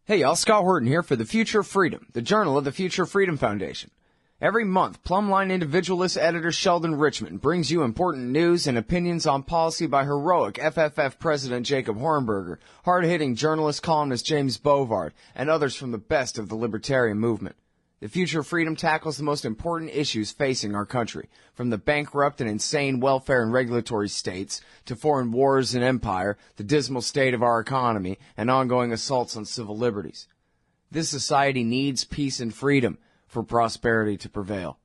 Hey y'all, Scott Horton here for The Future of Freedom, the journal of the Future Freedom Foundation. Every month, Plumline individualist editor Sheldon Richmond brings you important news and opinions on policy by heroic FFF President Jacob Hornberger, hard-hitting journalist columnist James Bovard, and others from the best of the libertarian movement. The Future of Freedom tackles the most important issues facing our country, from the bankrupt and insane welfare and regulatory states to foreign wars and empire, the dismal state of our economy, and ongoing assaults on civil liberties. This society needs peace and freedom for prosperity to prevail.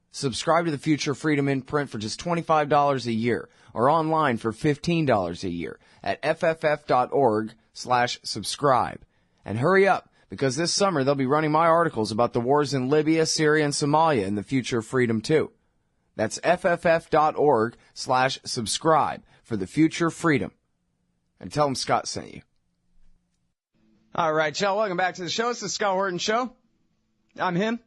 Subscribe to the Future of Freedom in print for just $25 a year or online for $15 a year at fff.org/subscribe. And hurry up, because this summer they'll be running my articles about the wars in Libya, Syria, and Somalia in the Future of Freedom too. That's fff.org/subscribe for the Future of Freedom. And tell them Scott sent you. All right, y'all, welcome back to the show. It's the Scott Horton Show. I'm him.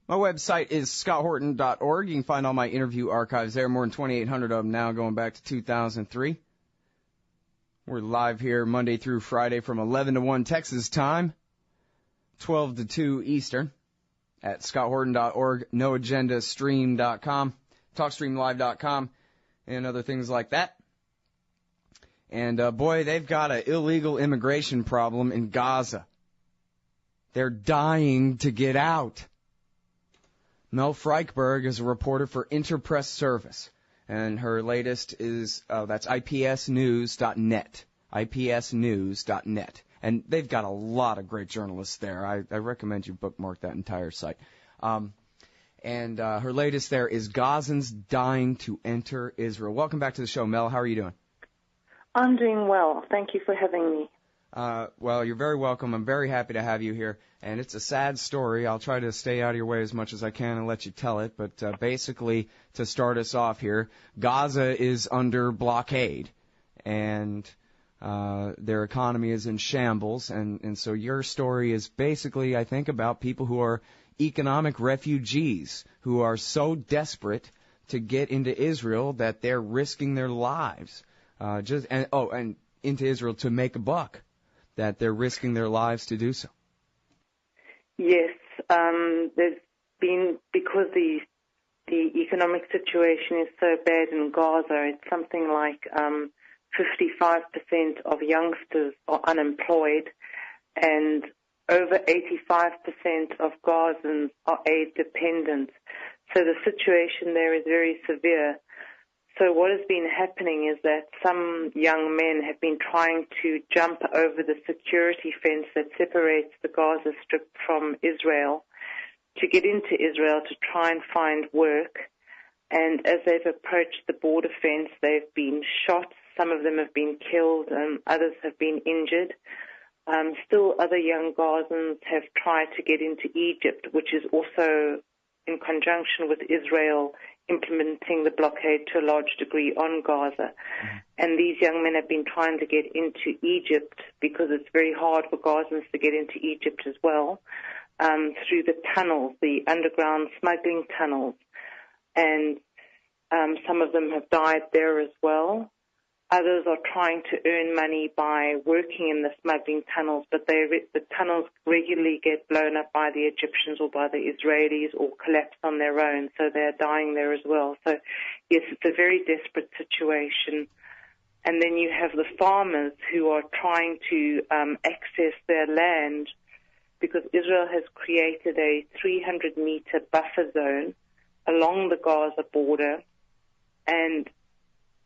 My website is scotthorton.org. You can find all my interview archives there, more than 2,800 of them now, going back to 2003. We're live here Monday through Friday from 11 to 1 Texas time, 12 to 2 Eastern at scotthorton.org, noagendastream.com, talkstreamlive.com, and other things like that. And, boy, they've got an illegal immigration problem in Gaza. They're dying to get out. Mel Frykberg is a reporter for Interpress Service. And her latest is, that's ipsnews.net, ipsnews.net. And they've got a lot of great journalists there. I recommend you bookmark that entire site. And her latest there is Gazans dying to enter Israel. Welcome back to the show, Mel. How are you doing? I'm doing well. Thank you for having me. Well, you're very welcome. I'm very happy to have you here. And it's a sad story. I'll try to stay out of your way as much as I can and let you tell it. But basically, to start us off here, Gaza is under blockade. And their economy is in shambles. And so your story is basically, I think, about people who are economic refugees who are so desperate to get into Israel that they're risking their lives. And into Israel to make a buck, that they're risking their lives to do so. Yes, there's been, because the economic situation is so bad in Gaza, it's something like 55% of youngsters are unemployed, and over 85% of Gazans are aid dependent. So the situation there is very severe. So what has been happening is that some young men have been trying to jump over the security fence that separates the Gaza Strip from Israel to get into Israel to try and find work. And as they've approached the border fence, they've been shot. Some of them have been killed, and others have been injured. Still, other young Gazans have tried to get into Egypt, which is also in conjunction with Israel implementing the blockade to a large degree on Gaza. And these young men have been trying to get into Egypt because it's very hard for Gazans to get into Egypt as well, through the tunnels, the underground smuggling tunnels. And some of them have died there as well. Others are trying to earn money by working in the smuggling tunnels, but the tunnels regularly get blown up by the Egyptians or by the Israelis or collapse on their own, so they're dying there as well. So, yes, it's a very desperate situation. And then you have the farmers who are trying to access their land because Israel has created a 300-meter buffer zone along the Gaza border, and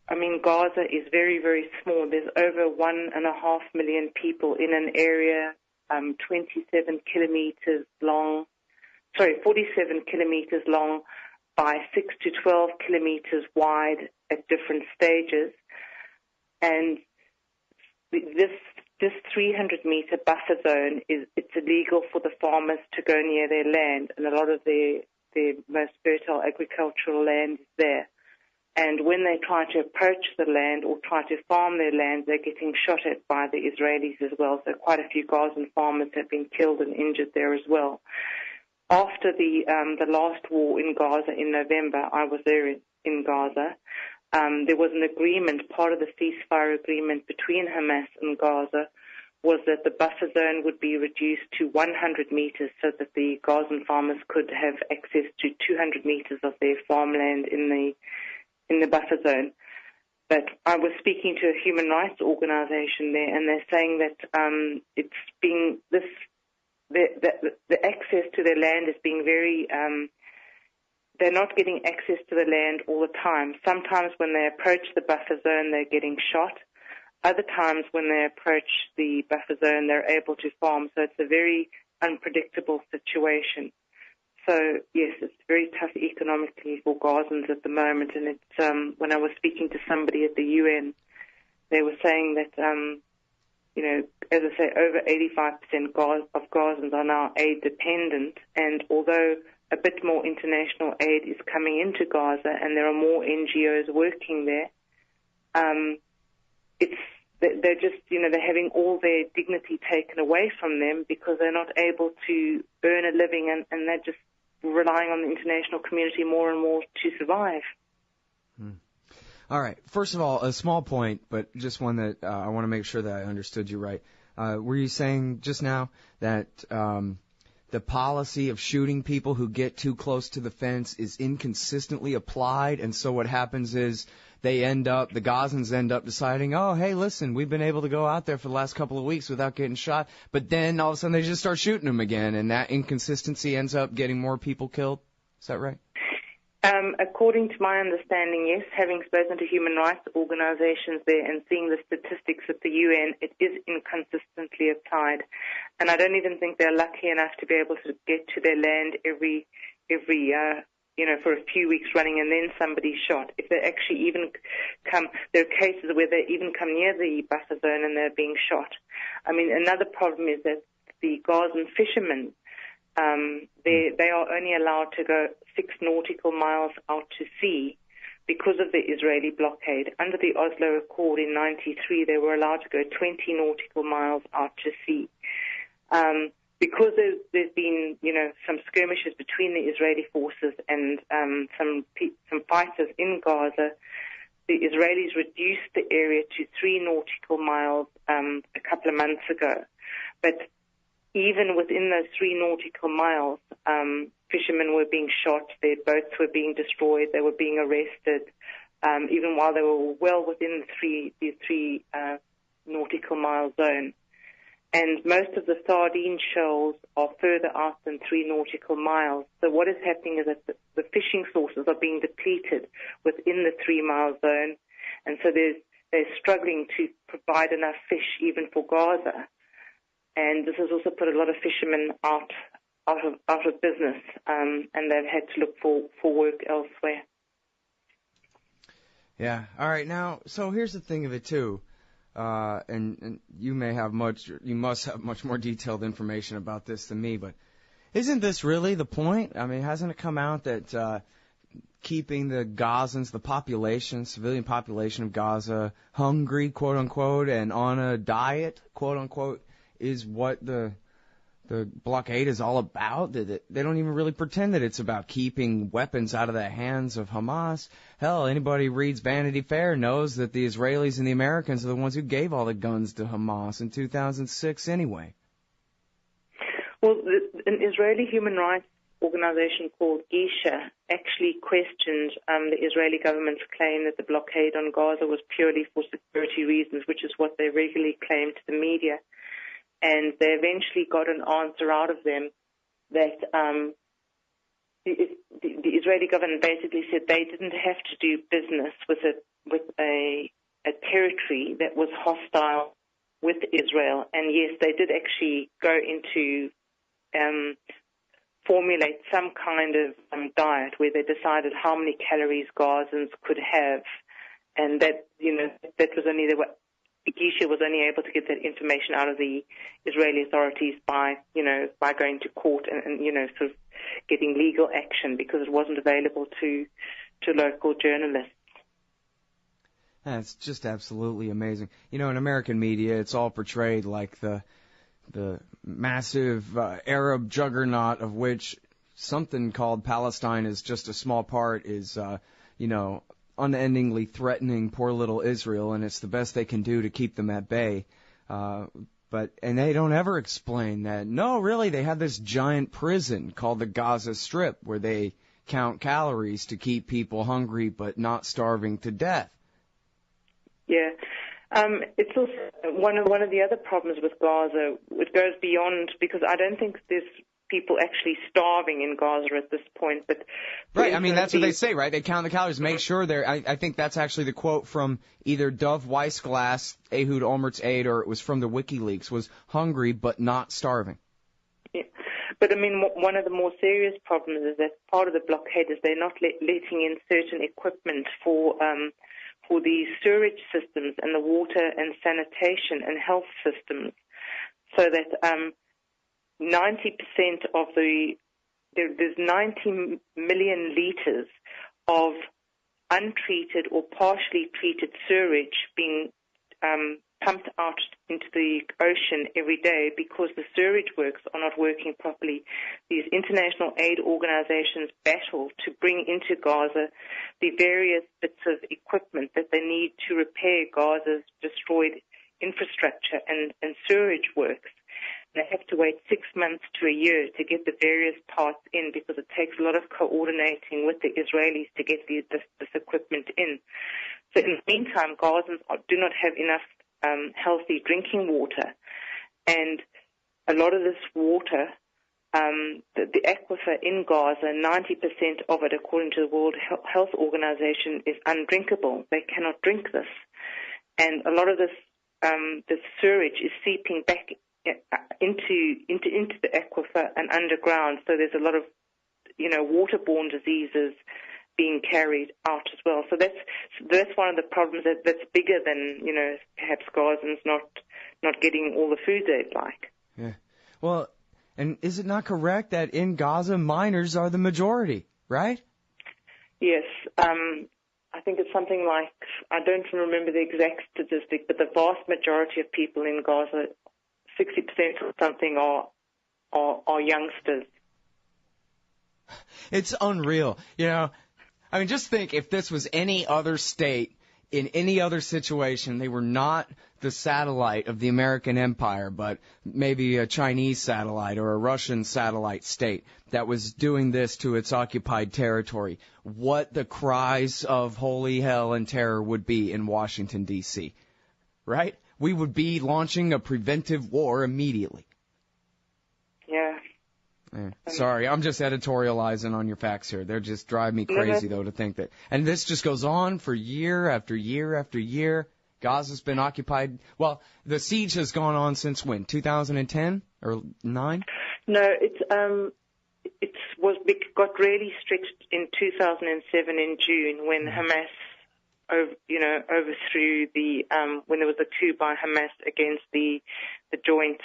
I mean, Gaza is very, very small. There's over 1.5 million people in an area 47 kilometers long, 47 kilometers long by 6 to 12 kilometers wide at different stages. And this 300-meter buffer zone, it's illegal for the farmers to go near their land, and a lot of their most fertile agricultural land is there. And when they try to approach the land or try to farm their land, they're getting shot at by the Israelis as well. So quite a few Gazan farmers have been killed and injured there as well. After the last war in Gaza in November, I was there in Gaza. There was an agreement, part of the ceasefire agreement between Hamas and Gaza, was that the buffer zone would be reduced to 100 meters so that the Gazan farmers could have access to 200 meters of their farmland in the buffer zone. But I was speaking to a human rights organization there, and they're saying that the access to their land is being very, they're not getting access to the land all the time. Sometimes when they approach the buffer zone, they're getting shot. Other times when they approach the buffer zone, they're able to farm. So it's a very unpredictable situation. So, yes, it's very tough economically for Gazans at the moment. And it's when I was speaking to somebody at the UN, they were saying that, as I say, over 85% of Gazans are now aid dependent. And although a bit more international aid is coming into Gaza and there are more NGOs working there, they're just, they're having all their dignity taken away from them because they're not able to earn a living and they're just relying on the international community more and more to survive. All right. First of all, a small point, but just one that I want to make sure that I understood you right. Were you saying just now that the policy of shooting people who get too close to the fence is inconsistently applied, and so what happens is the Gazans end up deciding, oh, hey, listen, we've been able to go out there for the last couple of weeks without getting shot, but then all of a sudden they just start shooting them again, and that inconsistency ends up getting more people killed? Is that right? According to my understanding, yes, having spoken to human rights organizations there and seeing the statistics at the UN, it is inconsistently applied. And I don't even think they're lucky enough to be able to get to their land every for a few weeks running and then somebody's shot. If they actually even come, there are cases where they even come near the buffer zone and they're being shot. I mean, another problem is that the Gazan fishermen, they are only allowed to go 6 nautical miles out to sea because of the Israeli blockade. Under the Oslo Accord in 1993, they were allowed to go 20 nautical miles out to sea. Because there's been, some skirmishes between the Israeli forces and some fighters in Gaza, the Israelis reduced the area to 3 nautical miles a couple of months ago. But even within those 3 nautical miles, fishermen were being shot, their boats were being destroyed, they were being arrested, even while they were well within the 3 nautical mile zone. And most of the sardine shoals are further out than 3 nautical miles. So what is happening is that the fishing sources are being depleted within the 3-mile zone. And so they're struggling to provide enough fish even for Gaza. And this has also put a lot of fishermen out of business, and they've had to look for work elsewhere. Yeah. All right. Now, so here's the thing of it too. And you must have much more detailed information about this than me, but isn't this really the point? I mean, hasn't it come out that keeping the Gazans, the civilian population of Gaza, hungry, quote unquote, and on a diet, quote unquote, is what the blockade is all about? They don't even really pretend that it's about keeping weapons out of the hands of Hamas. Hell, anybody who reads Vanity Fair knows that the Israelis and the Americans are the ones who gave all the guns to Hamas in 2006 anyway. Well, an Israeli human rights organization called Isha actually questioned the Israeli government's claim that the blockade on Gaza was purely for security reasons, which is what they regularly claim to the media. And they eventually got an answer out of them that the Israeli government basically said they didn't have to do business with a territory that was hostile with Israel. And yes, they did actually go into formulate some kind of diet where they decided how many calories Gazans could have, and that that was only Gisha was only able to get that information out of the Israeli authorities by going to court and sort of getting legal action because it wasn't available to local journalists. That's just absolutely amazing. In American media, it's all portrayed like the massive Arab juggernaut of which something called Palestine is just a small part is, unendingly threatening poor little Israel, and it's the best they can do to keep them at bay. And they don't ever explain that, no, really, they have this giant prison called the Gaza Strip where they count calories to keep people hungry but not starving to death. Yeah. It's also one of the other problems with Gaza. It goes beyond, because I don't think there's people actually starving in Gaza at this point. But right, I mean, that's what they say, right? They count the calories, make sure they're. I think that's actually the quote from either Dov Weissglass, Ehud Olmert's aide, or it was from the WikiLeaks, was hungry but not starving. Yeah. But, I mean, one of the more serious problems is that part of the blockade is they're not letting in certain equipment for the sewerage systems and the water and sanitation and health systems, so that 90% of there's 90 million litres of untreated or partially treated sewage being pumped out into the ocean every day because the sewage works are not working properly. These international aid organizations battle to bring into Gaza the various bits of equipment that they need to repair Gaza's destroyed infrastructure and sewage works. They have to wait 6 months to a year to get the various parts in because it takes a lot of coordinating with the Israelis to get this equipment in. So in the meantime, Gazans do not have enough healthy drinking water. And a lot of this water, the aquifer in Gaza, 90% of it, according to the World Health Organization, is undrinkable. They cannot drink this. And a lot of this sewage is seeping back into the aquifer and underground. So there's a lot of, waterborne diseases being carried out as well. So that's one of the problems that's bigger than, perhaps Gazans not getting all the food they'd like. Yeah. Well, and is it not correct that in Gaza minors are the majority, right? Yes. I think it's something like, I don't remember the exact statistic, but the vast majority of people in Gaza, 60% or something, are youngsters. It's unreal. I mean, just think if this was any other state in any other situation, they were not the satellite of the American empire, but maybe a Chinese satellite or a Russian satellite state that was doing this to its occupied territory, what the cries of holy hell and terror would be in Washington, D.C., right? We would be launching a preventive war immediately. Yeah. Sorry, I'm just editorializing on your facts here. They're just driving me crazy, though, to think that. And this just goes on for year after year after year. Gaza's been occupied. Well, the siege has gone on since when? 2010 or 9? No, it got really strict in 2007 in June when Hamas overthrew when there was a coup by Hamas against the joint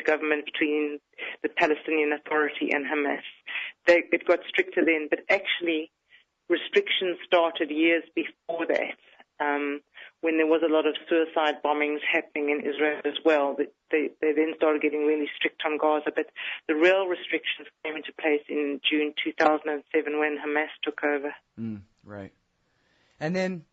government between the Palestinian Authority and Hamas. It got stricter then, but actually restrictions started years before that, when there was a lot of suicide bombings happening in Israel as well. They then started getting really strict on Gaza, but the real restrictions came into place in June 2007 when Hamas took over. Right. And then,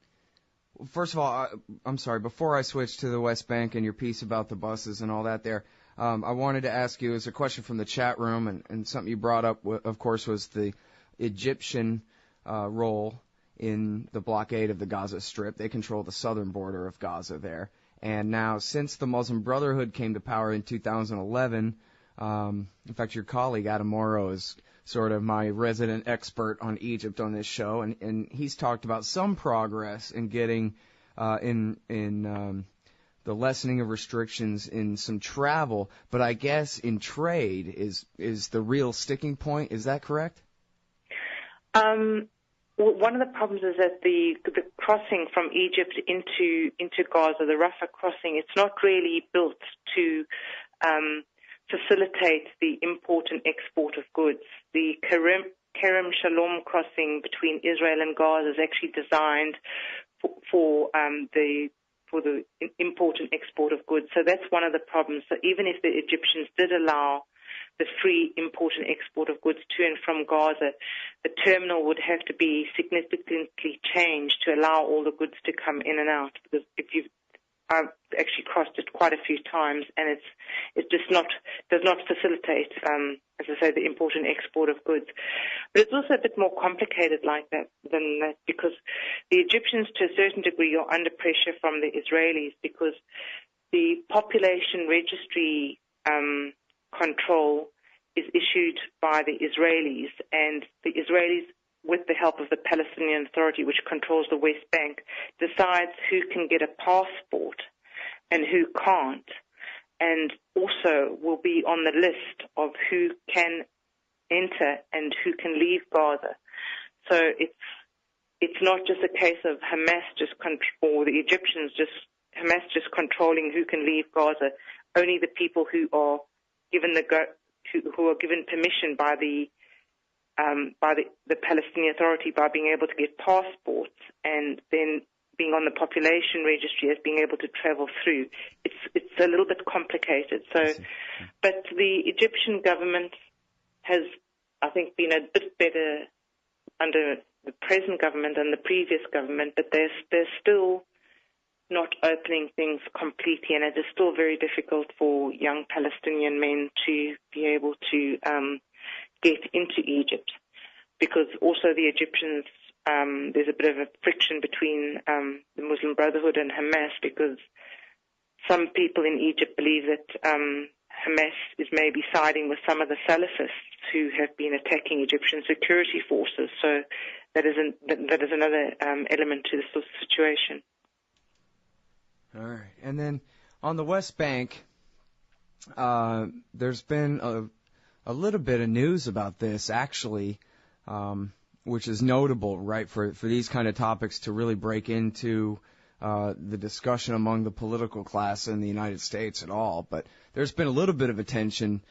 first of all, I'm sorry, before I switch to the West Bank and your piece about the buses and all that there, I wanted to ask you, as a question from the chat room, and something you brought up, of course, was the Egyptian role in the blockade of the Gaza Strip. They control the southern border of Gaza there. And now, since the Muslim Brotherhood came to power in 2011, in fact, your colleague, Adam Morrow, is sort of my resident expert on Egypt on this show, and he's talked about some progress in getting in the lessening of restrictions in some travel, but I guess in trade is the real sticking point. Is that correct? One of the problems is that the crossing from Egypt into Gaza, the Rafah crossing, it's not really built to facilitate the import and export of goods. The Kerem Shalom crossing between Israel and Gaza is actually designed for the import and export of goods. So that's one of the problems. So even if the Egyptians did allow the free import and export of goods to and from Gaza, the terminal would have to be significantly changed to allow all the goods to come in and out. Because I've actually crossed it quite a few times, and it just does not facilitate, as I say, the import and export of goods. But it's also a bit more complicated than that, because the Egyptians, to a certain degree, are under pressure from the Israelis, because the population registry control is issued by the Israelis, and the Israelis, with the help of the Palestinian Authority, which controls the West Bank, decides who can get a passport and who can't, and also will be on the list of who can enter and who can leave Gaza. So it's not just a case of Hamas or the Egyptians Hamas just controlling who can leave Gaza. Only the people who are given who are given permission by the Palestinian Authority, by being able to get passports and then being on the population registry as being able to travel through. It's a little bit complicated. So, but the Egyptian government has, I think, been a bit better under the present government than the previous government, but they're still not opening things completely, and it is still very difficult for young Palestinian men to be able to get into Egypt, because also the Egyptians, there's a bit of a friction between the Muslim Brotherhood and Hamas, because some people in Egypt believe that Hamas is maybe siding with some of the Salafists who have been attacking Egyptian security forces. So that is another element to this situation. All right. And then on the West Bank, there's been a little bit of news about this, actually, which is notable, right, for these kind of topics to really break into the discussion among the political class in the United States at all. But there's been a little bit of attention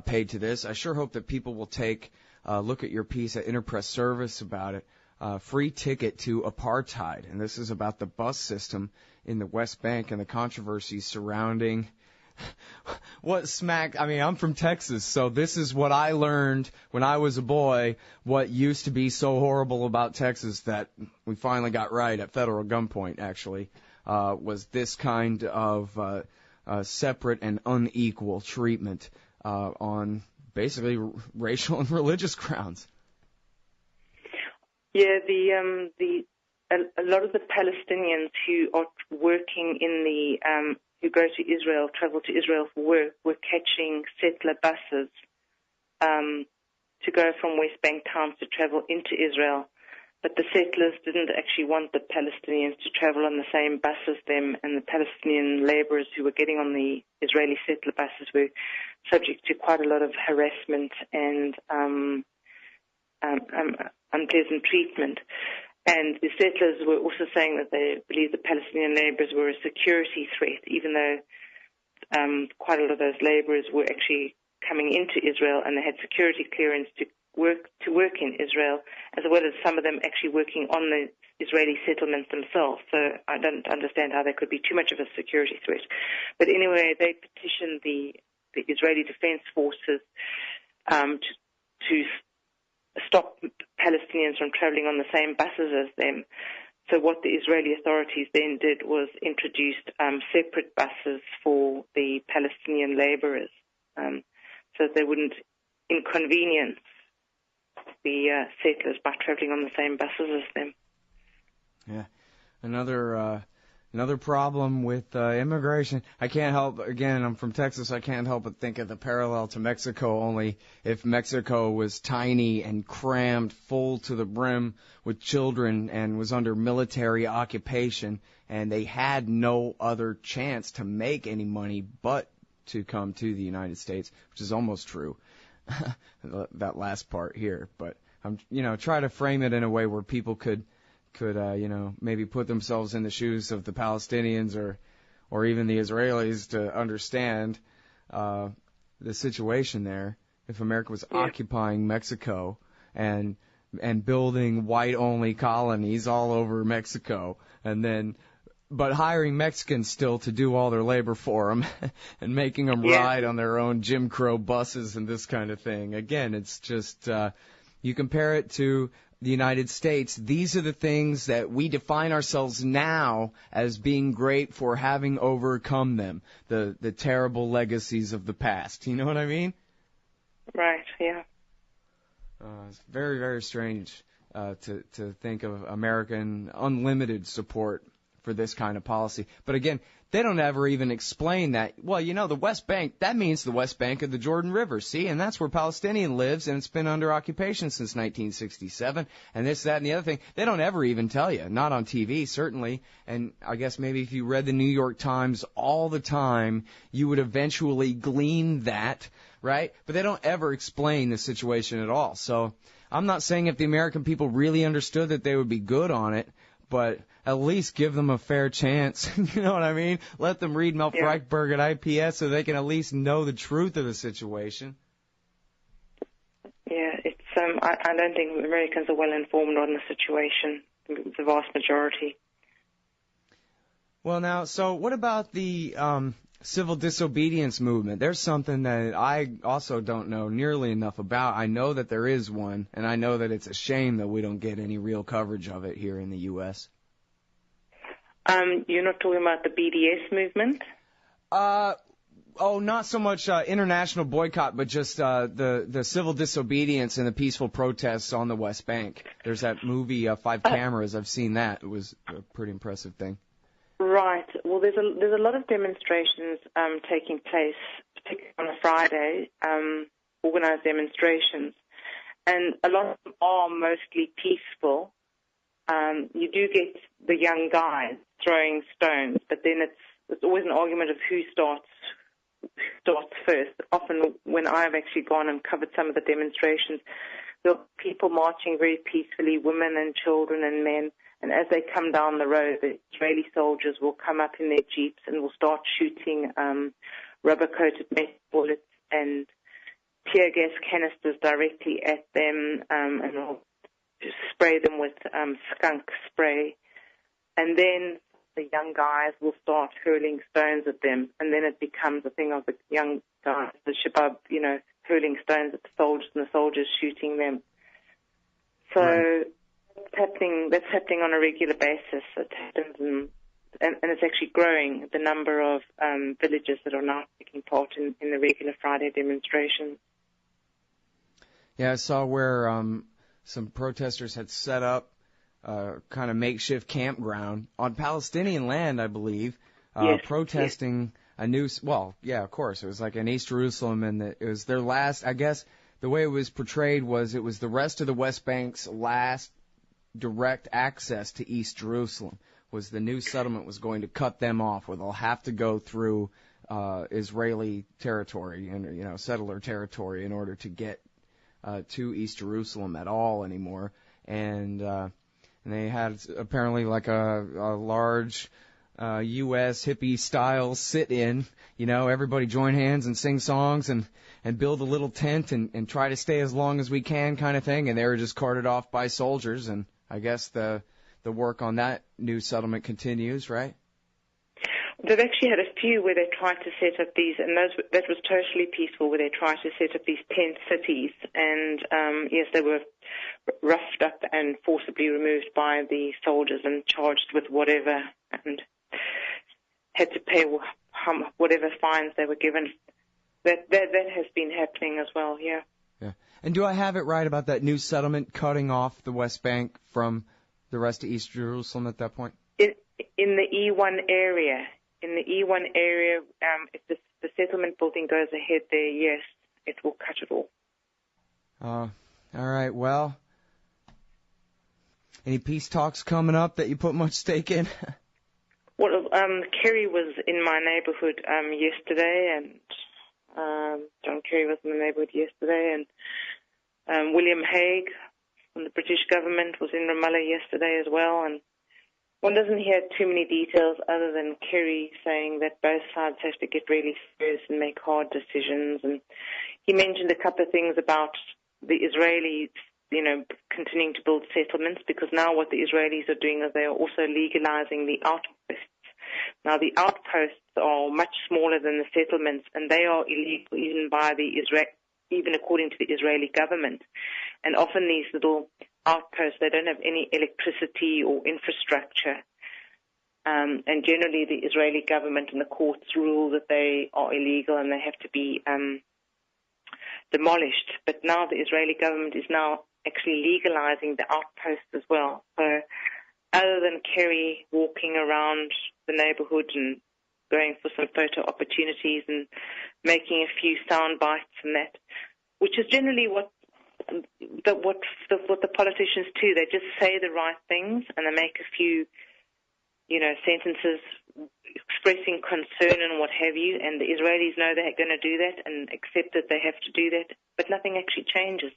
paid to this. I sure hope that people will take a look at your piece at Interpress Service about it. Free ticket to apartheid. And this is about the bus system in the West Bank and the controversies surrounding I'm from Texas, so this is what I learned when I was a boy, what used to be so horrible about Texas that we finally got right at federal gunpoint, actually, was this kind of separate and unequal treatment on basically racial and religious grounds. Yeah, a lot of the Palestinians who are working who go to Israel, travel to Israel for work, were catching settler buses to go from West Bank towns to travel into Israel. But the settlers didn't actually want the Palestinians to travel on the same bus as them, and the Palestinian laborers who were getting on the Israeli settler buses were subject to quite a lot of harassment and unpleasant treatment. And the settlers were also saying that they believed the Palestinian laborers were a security threat, even though quite a lot of those laborers were actually coming into Israel and they had security clearance to work in Israel, as well as some of them actually working on the Israeli settlements themselves. So I don't understand how there could be too much of a security threat. But anyway, they petitioned the Israeli Defense Forces to stop Palestinians from traveling on the same buses as them. So what the Israeli authorities then did was introduced separate buses for the Palestinian laborers, so that they wouldn't inconvenience the settlers by traveling on the same buses as them. Yeah, another problem with immigration. I can't help, again, I'm from Texas, I can't help but think of the parallel to Mexico, only if Mexico was tiny and crammed full to the brim with children and was under military occupation, and they had no other chance to make any money but to come to the United States, which is almost true, that last part here. But I'm, try to frame it in a way where people could maybe put themselves in the shoes of the Palestinians or even the Israelis to understand the situation there. If America was occupying Mexico and building white-only colonies all over Mexico, but hiring Mexicans still to do all their labor for them and making them ride on their own Jim Crow buses and this kind of thing. Again, it's just you compare it to the United States, these are the things that we define ourselves now as being great for having overcome them, the terrible legacies of the past. You know what I mean? Right, yeah. It's very, very strange to think of American unlimited support for this kind of policy. But again, they don't ever even explain that. Well, you know, the West Bank, that means the West Bank of the Jordan River, see? And that's where Palestinian lives, and it's been under occupation since 1967. And this, that, and the other thing, they don't ever even tell you. Not on TV, certainly. And I guess maybe if you read the New York Times all the time, you would eventually glean that, right? But they don't ever explain the situation at all. So I'm not saying if the American people really understood that they would be good on it, but at least give them a fair chance. You know what I mean? Let them read Mel Frykberg at IPS so they can at least know the truth of the situation. Yeah, it's I don't think Americans are well informed on the situation, the vast majority. Well, now, so what about the civil disobedience movement? There's something that I also don't know nearly enough about. I know that there is one, and I know that it's a shame that we don't get any real coverage of it here in the U.S. You're not talking about the BDS movement? Not so much international boycott, but just the civil disobedience and the peaceful protests on the West Bank. There's that movie, Five Cameras. I've seen that. It was a pretty impressive thing. Right. Well, there's a lot of demonstrations taking place, particularly on a Friday, organized demonstrations, and a lot of them are mostly peaceful. You do get the young guys throwing stones, but then it's always an argument of who starts first. Often when I've actually gone and covered some of the demonstrations, there are people marching very peacefully, women and children and men, and as they come down the road, the Israeli soldiers will come up in their jeeps and will start shooting rubber-coated metal bullets and tear gas canisters directly at them, and will spray them with skunk spray, and then the young guys will start hurling stones at them, and then it becomes a thing of the young guys, the shabab, hurling stones at the soldiers and the soldiers shooting them. So right. That's happening on a regular basis. It happens, and it's actually growing, the number of villages that are now taking part in the regular Friday demonstrations. Yeah, I saw where some protesters had set up kind of makeshift campground on Palestinian land, I believe, protesting a new, of course, it was like in East Jerusalem, and it was their last, I guess, the way it was portrayed was it was the rest of the West Bank's last direct access to East Jerusalem, was the new settlement was going to cut them off, where they'll have to go through Israeli territory and, settler territory in order to get to East Jerusalem at all anymore. And they had apparently like a large U.S. hippie-style sit-in, everybody join hands and sing songs and build a little tent and try to stay as long as we can kind of thing. And they were just carted off by soldiers. And I guess the work on that new settlement continues, right? They've actually had a few where they tried to set up these, and that was totally peaceful, where they tried to set up these tent cities. And, yes, they were roughed up and forcibly removed by the soldiers and charged with whatever, and had to pay whatever fines they were given. That has been happening as well, yeah. Yeah. And do I have it right about that new settlement cutting off the West Bank from the rest of East Jerusalem at that point? In the E1 area. In the E1 area, if the settlement building goes ahead there, yes, it will cut it all. All right, well, any peace talks coming up that you put much stake in? Well, Kerry was in my neighborhood yesterday, and John Kerry was in the neighborhood yesterday, and William Hague from the British government was in Ramallah yesterday as well, and one doesn't hear too many details other than Kerry saying that both sides have to get really serious and make hard decisions. And he mentioned a couple of things about the Israelis, continuing to build settlements, because now what the Israelis are doing is they are also legalizing the outposts. Now, the outposts are much smaller than the settlements, and they are illegal even according to the Israeli government. And often these little outposts. They don't have any electricity or infrastructure. And generally the Israeli government and the courts rule that they are illegal and they have to be demolished. But now the Israeli government is now actually legalizing the outposts as well. So other than Kerry walking around the neighborhood and going for some photo opportunities and making a few sound bites and that, which is generally what the politicians do. They just say the right things and they make a few, sentences expressing concern and what have you, and the Israelis know they're going to do that and accept that they have to do that, but nothing actually changes.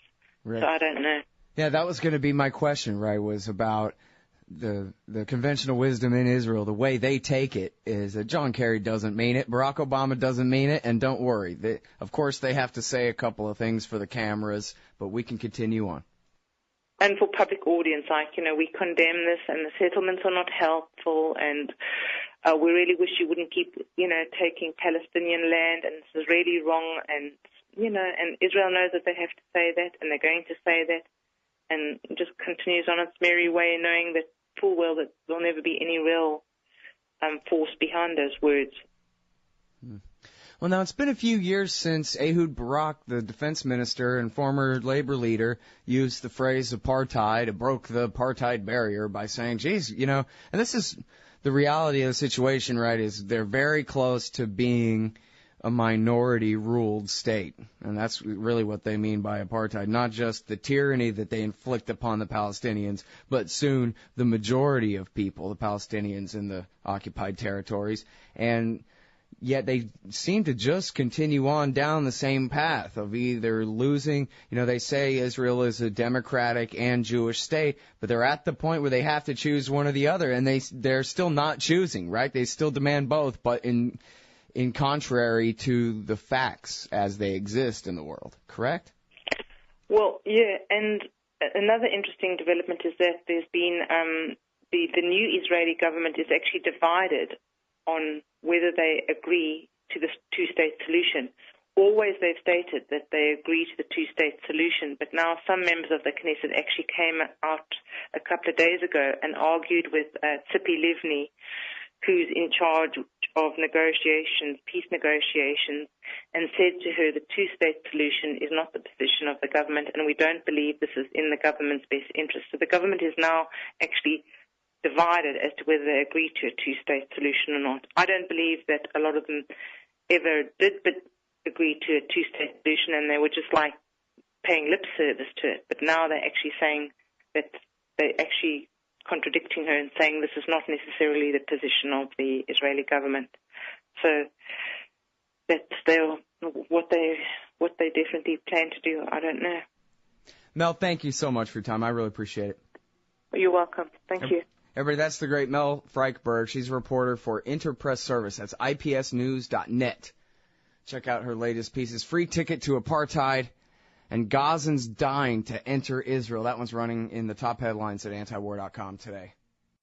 Right. So I don't know. Yeah, that was going to be my question, right, was about the conventional wisdom in Israel. The way they take it is that John Kerry doesn't mean it, Barack Obama doesn't mean it, and don't worry. Of course, they have to say a couple of things for the cameras, but we can continue on. And for public audience, we condemn this, and the settlements are not helpful, and we really wish you wouldn't keep, taking Palestinian land, and this is really wrong, and, and Israel knows that they have to say that, and they're going to say that, and just continues on its merry way, knowing that full well that there'll never be any real force behind those words. Well, now, it's been a few years since Ehud Barak, the defense minister and former labor leader, used the phrase apartheid, broke the apartheid barrier by saying, geez, and this is the reality of the situation, right, is they're very close to being a minority-ruled state. And that's really what they mean by apartheid, not just the tyranny that they inflict upon the Palestinians, but soon the majority of people, the Palestinians in the occupied territories. And yet they seem to just continue on down the same path of either losing, they say Israel is a democratic and Jewish state, but they're at the point where they have to choose one or the other, and they're still not choosing, right? They still demand both, but in contrary to the facts as they exist in the world, correct? Well, yeah, and another interesting development is that there's been the new Israeli government is actually divided on whether they agree to the two-state solution. Always they've stated that they agree to the two-state solution, but now some members of the Knesset actually came out a couple of days ago and argued with Tzipi Livni, who's in charge of negotiations, peace negotiations, and said to her the two-state solution is not the position of the government, and we don't believe this is in the government's best interest. So the government is now actually divided as to whether they agree to a two-state solution or not. I don't believe that a lot of them ever did agree to a two-state solution, and they were just like paying lip service to it. But now they're actually saying that they're actually contradicting her and saying this is not necessarily the position of the Israeli government. So that's what they definitely plan to do. I don't know. Mel, thank you so much for your time. I really appreciate it. You're welcome. Thank you. Everybody, that's the great Mel Frykberg. She's a reporter for Interpress Service. That's ipsnews.net. Check out her latest pieces. Free ticket to apartheid and Gazans dying to enter Israel. That one's running in the top headlines at antiwar.com today.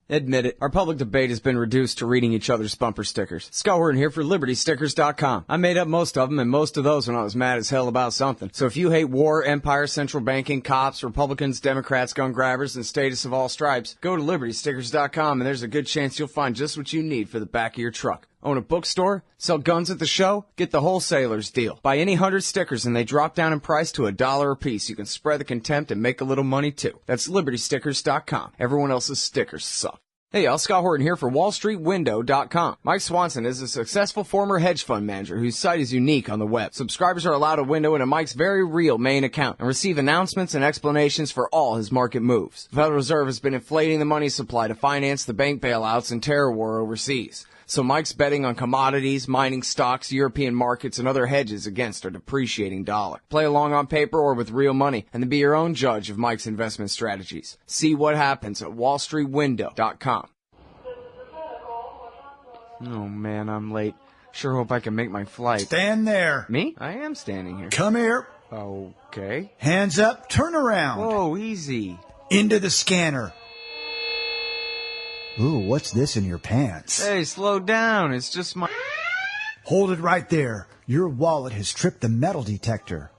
Admit it, our public debate has been reduced to reading each other's bumper stickers. Scott Horton here for LibertyStickers.com. I made up most of them, and most of those when I was mad as hell about something. So if you hate war, empire, central banking, cops, Republicans, Democrats, gun grabbers, and status of all stripes, go to LibertyStickers.com, and there's a good chance you'll find just what you need for the back of your truck. Own a bookstore? Sell guns at the show? Get the wholesaler's deal. Buy any 100 stickers and they drop down in price to $1 a piece. You can spread the contempt and make a little money too. That's LibertyStickers.com. Everyone else's stickers suck. Hey y'all, Scott Horton here for WallStreetWindow.com. Mike Swanson is a successful former hedge fund manager whose site is unique on the web. Subscribers are allowed a window into Mike's very real main account and receive announcements and explanations for all his market moves. The Federal Reserve has been inflating the money supply to finance the bank bailouts and terror war overseas. So Mike's betting on commodities, mining stocks, European markets, and other hedges against a depreciating dollar. Play along on paper or with real money, and then be your own judge of Mike's investment strategies. See what happens at WallStreetWindow.com. Oh, man, I'm late. Sure hope I can make my flight. Stand there. Me? I am standing here. Come here. Okay. Hands up, turn around. Whoa, easy. Into the scanner. Ooh, what's this in your pants? Hey, slow down. It's just my... Hold it right there. Your wallet has tripped the metal detector.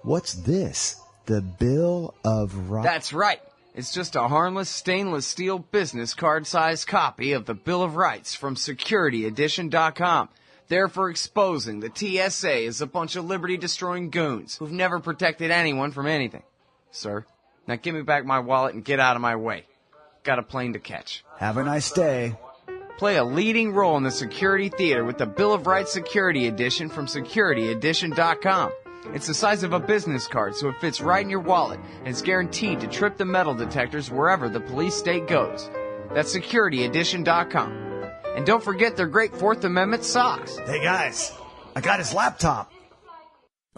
What's this? The Bill of Rights? That's right. It's just a harmless stainless steel business card-sized copy of the Bill of Rights from SecurityEdition.com. There for exposing the TSA as a bunch of liberty-destroying goons who've never protected anyone from anything. Sir, now give me back my wallet and get out of my way. Got a plane to catch. Have a nice day. Play a leading role in the security theater with the Bill of Rights Security Edition from SecurityEdition.com. It's the size of a business card, so it fits right in your wallet, and it's guaranteed to trip the metal detectors wherever the police state goes. That's SecurityEdition.com. And don't forget their great Fourth Amendment socks. Hey guys, I got his laptop.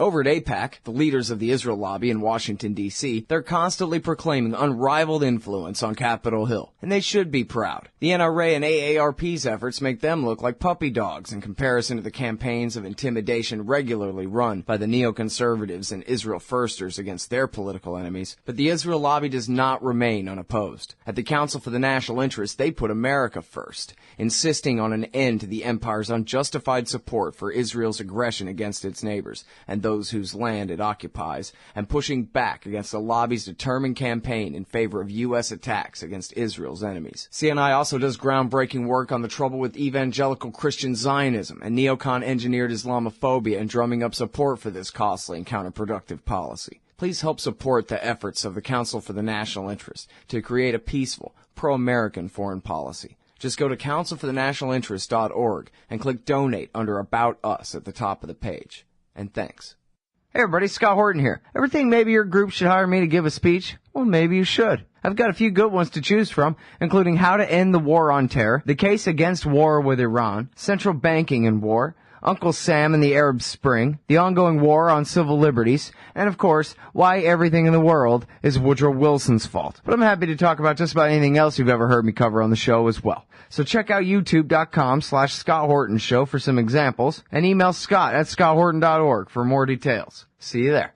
Over at AIPAC, the leaders of the Israel lobby in Washington, D.C., they're constantly proclaiming unrivaled influence on Capitol Hill, and they should be proud. The NRA and AARP's efforts make them look like puppy dogs in comparison to the campaigns of intimidation regularly run by the neoconservatives and Israel firsters against their political enemies. But the Israel lobby does not remain unopposed. At the Council for the National Interest, they put America first, insisting on an end to the empire's unjustified support for Israel's aggression against its neighbors and those whose land it occupies, and pushing back against the lobby's determined campaign in favor of U.S. attacks against Israel's enemies. CNI also does groundbreaking work on the trouble with evangelical Christian Zionism and neocon-engineered Islamophobia and drumming up support for this costly and counterproductive policy. Please help support the efforts of the Council for the National Interest to create a peaceful, pro-American foreign policy. Just go to councilforthenationalinterest.org and click Donate under About Us at the top of the page. And thanks. Hey everybody, Scott Horton here. Ever think maybe your group should hire me to give a speech? Well, maybe you should. I've got a few good ones to choose from, including How to End the War on Terror, The Case Against War with Iran, Central Banking and War, Uncle Sam and the Arab Spring, The Ongoing War on Civil Liberties, and of course, Why Everything in the World is Woodrow Wilson's Fault. But I'm happy to talk about just about anything else you've ever heard me cover on the show as well. So check out youtube.com/Scott Horton Show for some examples, and email Scott@ScottHorton.org for more details. See you there.